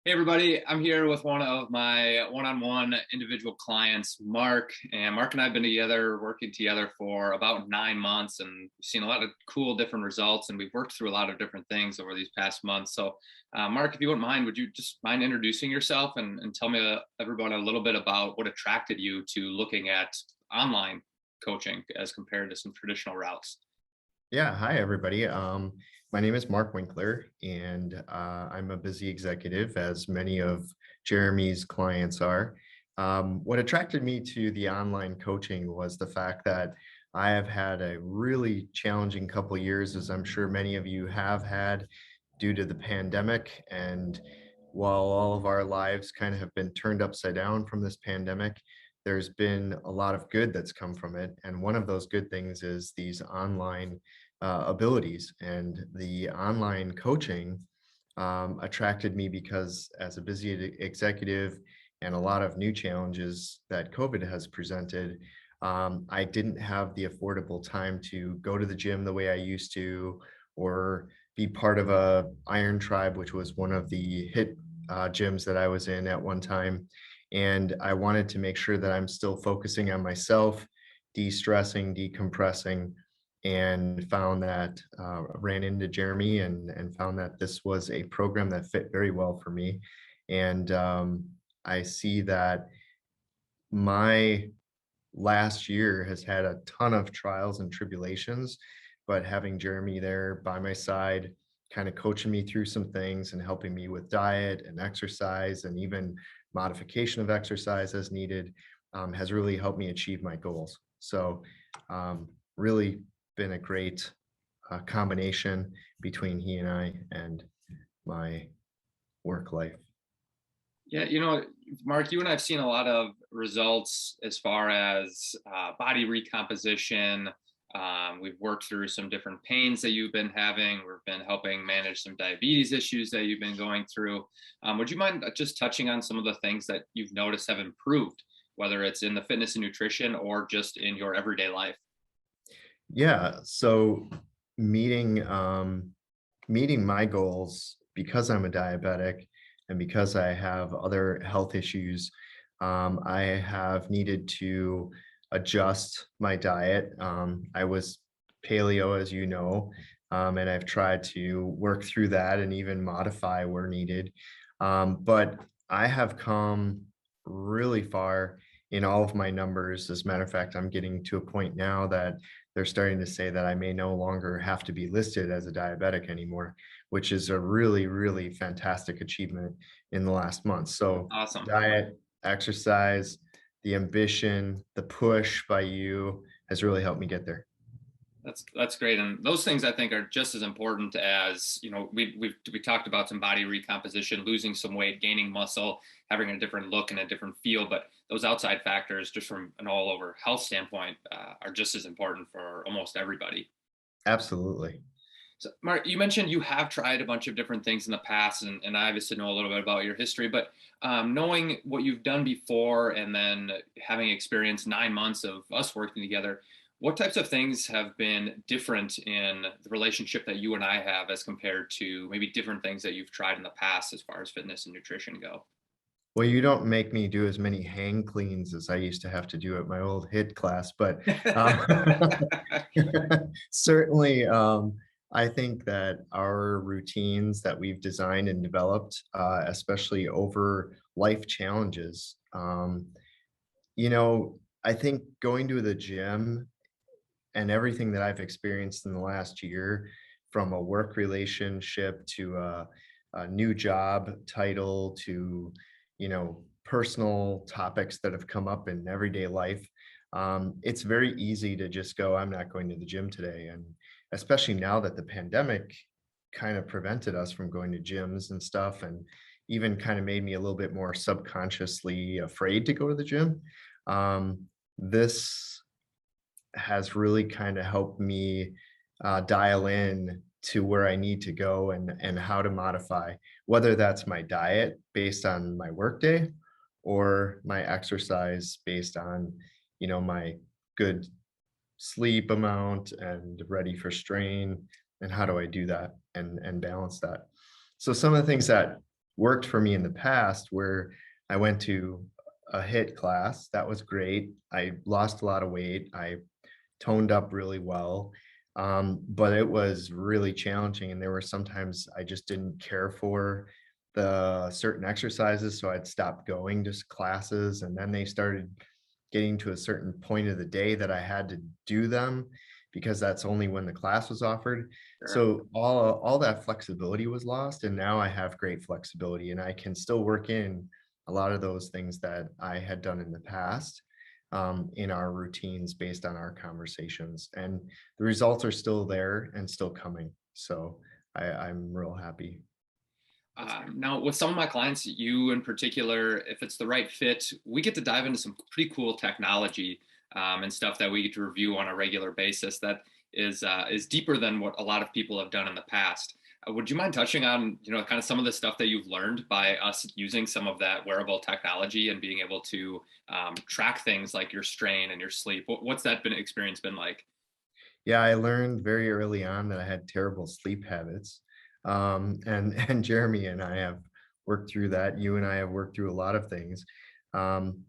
Hey everybody, I'm here with one of my one-on-one individual clients, Mark. And Mark and I have been working together for about 9 months, and we've seen a lot of cool different results, and we've worked through a lot of different things over these past months. So, Mark, if you wouldn't mind, would you just mind introducing yourself and tell me, everyone, a little bit about what attracted you to looking at online coaching as compared to some traditional routes? Yeah, hi everybody. My name is Mark Winkler, and I'm a busy executive, as many of Jeremy's clients are. What attracted me to the online coaching was the fact that I have had a really challenging couple years, as I'm sure many of you have had, due to the pandemic. And while all of our lives kind of have been turned upside down from this pandemic, there's been a lot of good that's come from it. And one of those good things is these online abilities, and the online coaching attracted me because, as a busy executive and a lot of new challenges that COVID has presented, I didn't have the affordable time to go to the gym the way I used to, or be part of a Iron Tribe, which was one of the hit gyms that I was in at one time. And I wanted to make sure that I'm still focusing on myself, de-stressing, decompressing, and found that ran into Jeremy, and found that this was a program that fit very well for me. And I see that my last year has had a ton of trials and tribulations, but having Jeremy there by my side, kind of coaching me through some things and helping me with diet and exercise and even modification of exercise as needed, has really helped me achieve my goals. So, really been a great combination between he and I and my work life. Yeah, Mark, you and I have seen a lot of results as far as body recomposition. We've worked through some different pains that you've been having. We've been helping manage some diabetes issues that you've been going through. Would you mind just touching on some of the things that you've noticed have improved, whether it's in the fitness and nutrition or just in your everyday life? Yeah, so meeting meeting my goals, because I'm a diabetic and because I have other health issues, I have needed to adjust my diet. I was paleo, as you know, and I've tried to work through that and even modify where needed. But I have come really far in all of my numbers. As a matter of fact, I'm getting to a point now that they're starting to say that I may no longer have to be listed as a diabetic anymore, which is a really, really fantastic achievement in the last month. So Awesome. diet, exercise, the ambition, the push by you has really helped me get there. That's great, and those things I think are just as important as we talked about some body recomposition, losing some weight, gaining muscle, having a different look and a different feel. But those outside factors, just from an all over health standpoint, are just as important for almost everybody. Absolutely. So, Mark, you mentioned you have tried a bunch of different things in the past, and I obviously know a little bit about your history. But knowing what you've done before, and then having experienced 9 months of us working together, what types of things have been different in the relationship that you and I have as compared to maybe different things that you've tried in the past as far as fitness and nutrition go? Well, you don't make me do as many hang cleans as I used to have to do at my old HIIT class, but certainly, I think that our routines that we've designed and developed, especially over life challenges, I think going to the gym and everything that I've experienced in the last year, from a work relationship to a new job title to, personal topics that have come up in everyday life, it's very easy to just go, I'm not going to the gym today. And especially now that the pandemic kind of prevented us from going to gyms and stuff, and even kind of made me a little bit more subconsciously afraid to go to the gym. This has really kind of helped me dial in to where I need to go, and how to modify, whether that's my diet based on my workday, or my exercise based on, my good sleep amount and ready for strain, and how do I do that and balance that. So some of the things that worked for me in the past where I went to a HIIT class. That was great. I lost a lot of weight. I toned up really well. But it was really challenging. And there were sometimes I just didn't care for the certain exercises. So I'd stop going to classes. And then they started getting to a certain point of the day that I had to do them because that's only when the class was offered. Sure. So all that flexibility was lost. And now I have great flexibility and I can still work in a lot of those things that I had done in the past in our routines based on our conversations. And the results are still there and still coming. So I'm real happy. Now, with some of my clients, you in particular, if it's the right fit, we get to dive into some pretty cool technology and stuff that we get to review on a regular basis that is deeper than what a lot of people have done in the past. Would you mind touching on, kind of some of the stuff that you've learned by us using some of that wearable technology and being able to track things like your strain and your sleep? What's that experience been like? Yeah, I learned very early on that I had terrible sleep habits. And Jeremy and I have worked through that. You and I have worked through a lot of things. Um,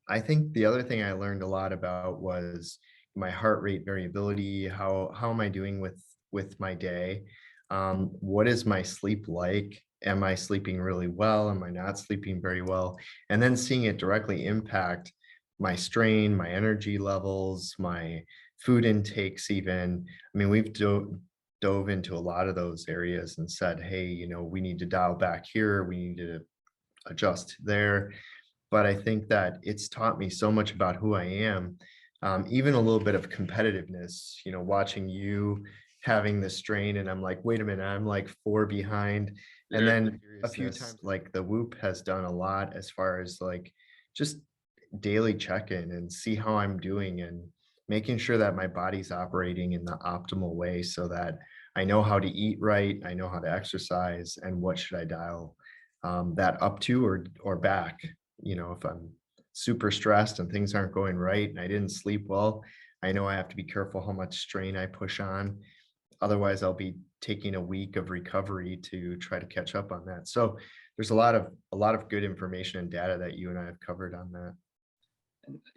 I think the other thing I learned a lot about was my heart rate variability. How am I doing with my day? What is my sleep like? Am I sleeping really well? Am I not sleeping very well? And then seeing it directly impact my strain, my energy levels, my food intakes even. I mean, we've dove into a lot of those areas and said, hey, we need to dial back here. We need to adjust there. But I think that it's taught me so much about who I am, even a little bit of competitiveness, watching you having the strain and I'm like, wait a minute, I'm like 4 behind. And Sure. then a few times like the Whoop has done a lot as far as like just daily check-in and see how I'm doing and making sure that my body's operating in the optimal way so that I know how to eat right, I know how to exercise, and what should I dial that up to or back. If I'm super stressed and things aren't going right and I didn't sleep well, I know I have to be careful how much strain I push on. Otherwise, I'll be taking a week of recovery to try to catch up on that. So there's a lot of good information and data that you and I have covered on that.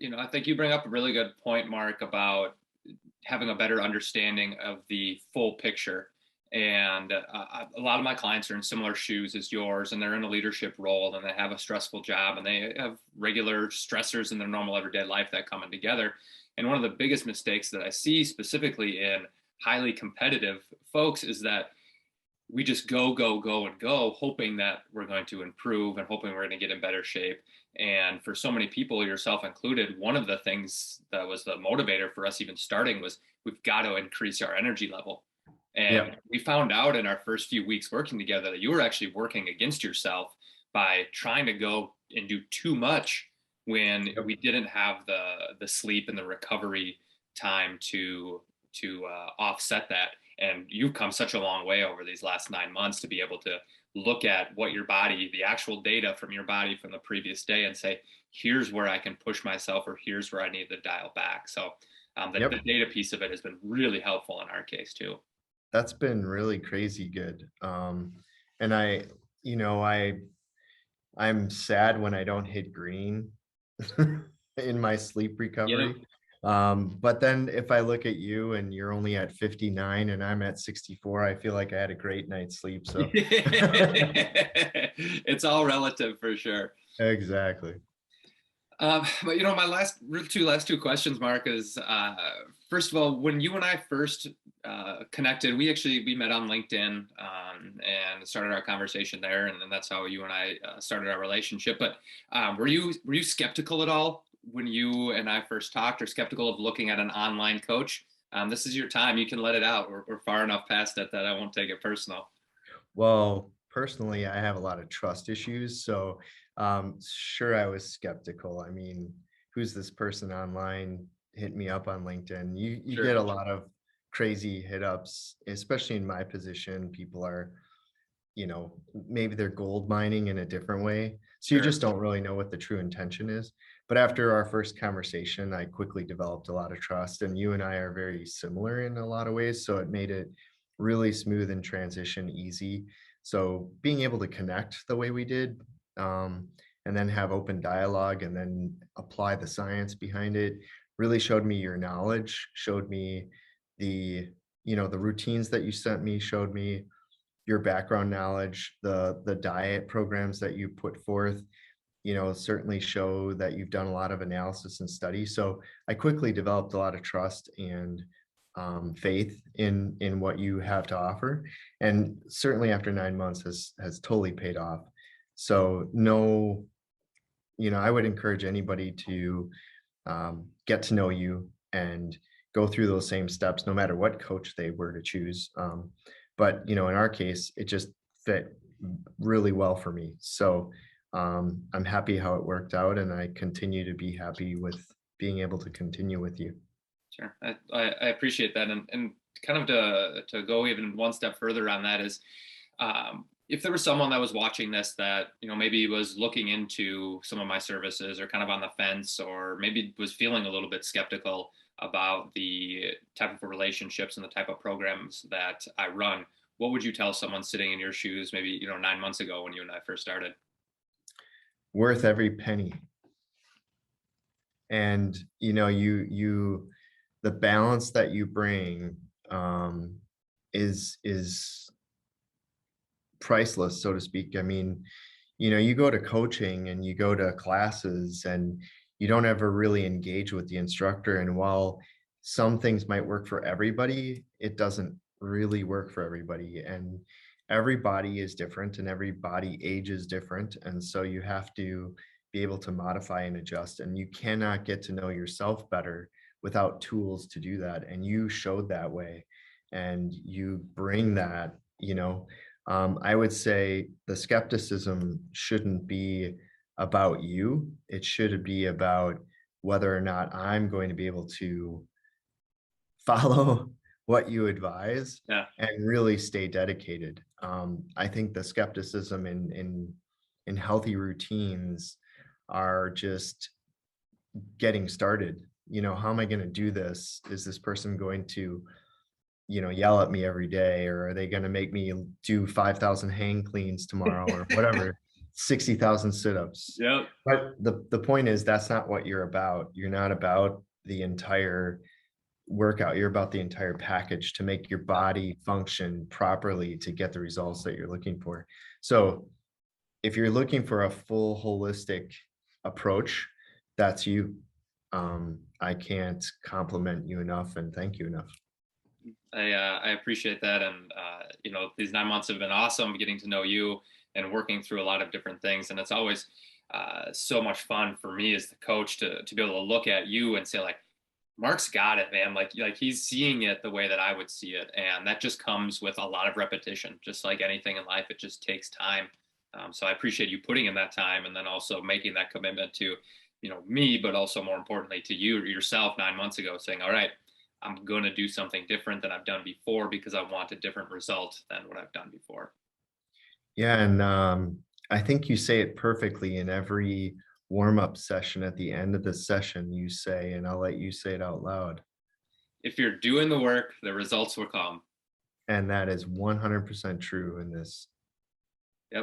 And, I think you bring up a really good point, Mark, about having a better understanding of the full picture. And a lot of my clients are in similar shoes as yours, and they're in a leadership role, and they have a stressful job, and they have regular stressors in their normal everyday life that come in together. And one of the biggest mistakes that I see specifically in highly competitive folks is that we just go, go, go, and go, hoping that we're going to improve and hoping we're going to get in better shape. And for so many people, yourself included, one of the things that was the motivator for us even starting was we've got to increase our energy level. And Yeah. we found out in our first few weeks working together that you were actually working against yourself by trying to go and do too much when Yep. we didn't have the sleep and the recovery time to offset that. And you've come such a long way over these last 9 months to be able to look at what your body, the actual data from your body from the previous day, and say, here's where I can push myself, or here's where I need to dial back. So the Yep. data piece of it has been really helpful in our case too. That's been really crazy good. And I'm sad when I don't hit green in my sleep Yeah. recovery. But then if I look at you and you're only at 59 and I'm at 64, I feel like I had a great night's sleep. So It's all relative for sure. exactly. But my last two questions, Mark, is first of all, when you and I first connected, we met on LinkedIn and started our conversation there, and then that's how you and I started our relationship. But were you skeptical at all when you and I first talked, or skeptical of looking at an online coach? This is your time; you can let it out. We're far enough past it that I won't take it personal. Well, personally, I have a lot of trust issues. So sure, I was skeptical. I mean, who's this person online? Hit me up on LinkedIn. You Sure, get a lot of crazy hit ups, especially in my position. People are maybe they're gold mining in a different way. So you sure. just don't really know what the true intention is. But after our first conversation, I quickly developed a lot of trust, and you and I are very similar in a lot of ways. So it made it really smooth and transition easy. So being able to connect the way we did, um, and then have open dialogue and then apply the science behind it really showed me your knowledge, showed me the, the routines that you sent me, showed me your background knowledge, the diet programs that you put forth, certainly show that you've done a lot of analysis and study. So I quickly developed a lot of trust and faith in what you have to offer, and certainly after 9 months has totally paid off. So no, I would encourage anybody to get to know you and go through those same steps, no matter what coach they were to choose. But in our case, it just fit really well for me. So I'm happy how it worked out, and I continue to be happy with being able to continue with you. Sure. I appreciate that. And kind of to go even one step further on that is, if there was someone that was watching this that, maybe was looking into some of my services or kind of on the fence, or maybe was feeling a little bit skeptical about the type of relationships and the type of programs that I run, what would you tell someone sitting in your shoes, maybe, 9 months ago when you and I first started? Worth every penny. And the balance that you bring is priceless, so to speak. I mean, you go to coaching and you go to classes and you don't ever really engage with the instructor. And while some things might work for everybody, it doesn't really work for everybody. And every body is different and every body age is different. And so you have to be able to modify and adjust. And you cannot get to know yourself better without tools to do that. And you showed that way. And you bring that, I would say the skepticism shouldn't be about you. It should be about whether or not I'm going to be able to follow what you advise Yeah. and really stay dedicated. I think the skepticism in healthy routines are just getting started. How am I going to do this? Is this person going to yell at me every day, or are they going to make me do 5,000 hang cleans tomorrow or whatever, 60,000 sit-ups? Yep. But the point is, that's not what you're about. You're not about the entire workout. You're about the entire package to make your body function properly to get the results that you're looking for. So if you're looking for a full holistic approach, that's you. I can't compliment you enough and thank you enough. I appreciate that, and these 9 months have been awesome, getting to know you and working through a lot of different things, and it's always so much fun for me as the coach to be able to look at you and say, like, Mark's got it, man. Like he's seeing it the way that I would see it, and that just comes with a lot of repetition. Just like anything in life, it just takes time. So I appreciate you putting in that time, and then also making that commitment to, me, but also more importantly to you yourself 9 months ago, saying, all right, I'm going to do something different than I've done before because I want a different result than what I've done before. Yeah, and I think you say it perfectly in every warm-up session. At the end of the session, you say, and I'll let you say it out loud. If you're doing the work, the results will come. And that is 100% true in this